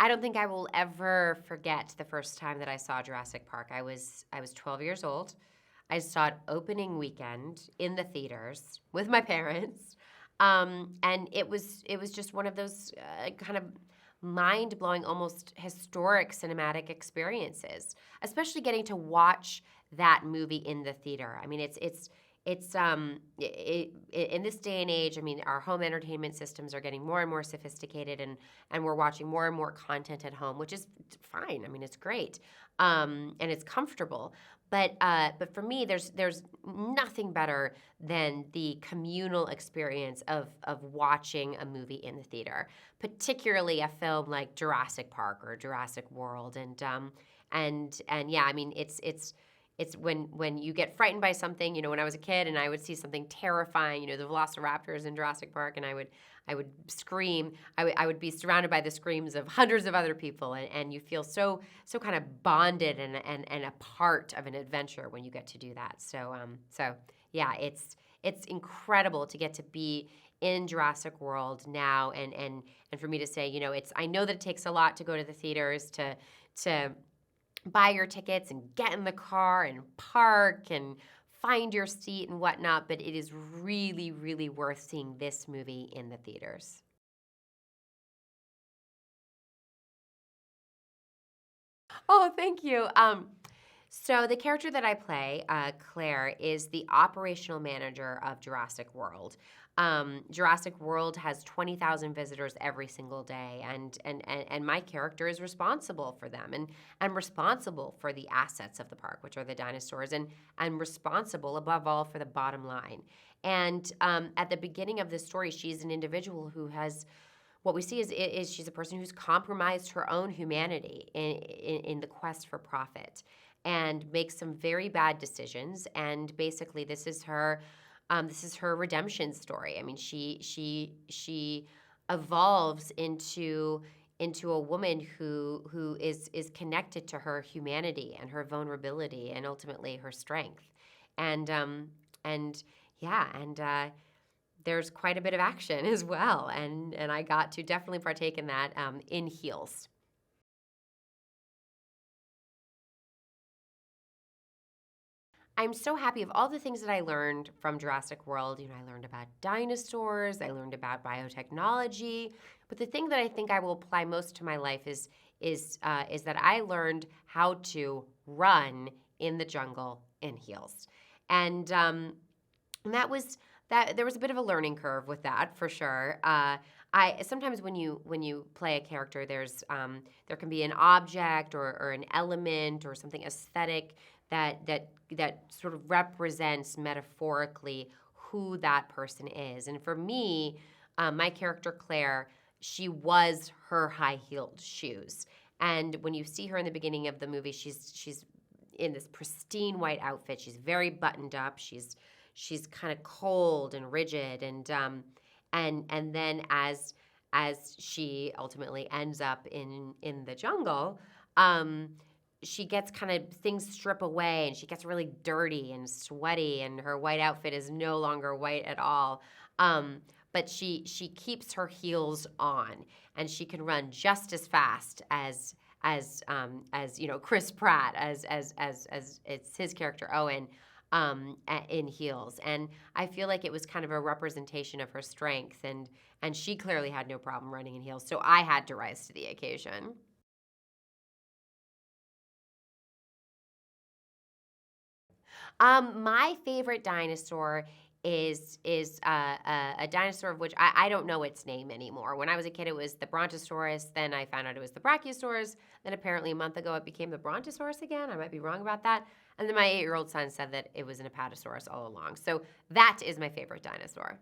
I don't think I will ever forget the first time that I saw Jurassic Park. I was 12 years old. I saw it opening weekend in the theaters with my parents, and it was just one of those kind of mind-blowing, almost historic cinematic experiences. Especially getting to watch that movie in the theater. I mean, in this day and age, I mean, our home entertainment systems are getting more and more sophisticated, and we're watching more and more content at home, which is fine. I mean, it's great, and it's comfortable. But for me, there's nothing better than the communal experience of watching a movie in the theater, particularly a film like Jurassic Park or Jurassic World, and yeah, I mean, it's when you get frightened by something. When I was a kid and I would see something terrifying, the velociraptors in Jurassic Park, and I would scream. I would be surrounded by the screams of hundreds of other people, and you feel so kind of bonded and a part of an adventure when you get to do that. So yeah, it's incredible to get to be in Jurassic World now, and for me to say, I know that it takes a lot to go to the theaters to buy your tickets and get in the car and park and find your seat and whatnot, but it is really, really worth seeing this movie in the theaters. Oh, thank you. So the character that I play, Claire, is the operational manager of Jurassic World. Jurassic World has 20,000 visitors every single day, and my character is responsible for them, and responsible for the assets of the park, which are the dinosaurs, and responsible above all for the bottom line. And at the beginning of this story, she's an individual who has what we see is she's a person who's compromised her own humanity in the quest for profit, and makes some very bad decisions. And basically, this is her redemption story. I mean, she evolves into a woman who is connected to her humanity and her vulnerability and ultimately her strength. And yeah, and there's quite a bit of action as well, and I got to definitely partake in that in heels. I'm so happy of all the things that I learned from Jurassic World. I learned about dinosaurs, I learned about biotechnology, but the thing that I think I will apply most to my life is that I learned how to run in the jungle in heels, and that was that. There was a bit of a learning curve with that for sure. I sometimes when you play a character, there can be an object or an element or something aesthetic that sort of represents metaphorically who that person is. And for me, my character Claire, she was her high-heeled shoes. And when you see her in the beginning of the movie, she's in this pristine white outfit. She's very buttoned up. She's kind of cold and rigid, and then as she ultimately ends up in the jungle, she gets kind of things strip away, and she gets really dirty and sweaty, and her white outfit is no longer white at all. But she keeps her heels on, and she can run just as fast as Chris Pratt as it's his character Owen, in heels. And I feel like it was kind of a representation of her strength, and she clearly had no problem running in heels, so I had to rise to the occasion. My favorite dinosaur is a dinosaur of which I don't know its name anymore. When I was a kid, it was the Brontosaurus. Then I found out it was the Brachiosaurus. Then apparently a month ago, it became the Brontosaurus again. I might be wrong about that. And then my 8-year-old son said that it was an Apatosaurus all along. So that is my favorite dinosaur.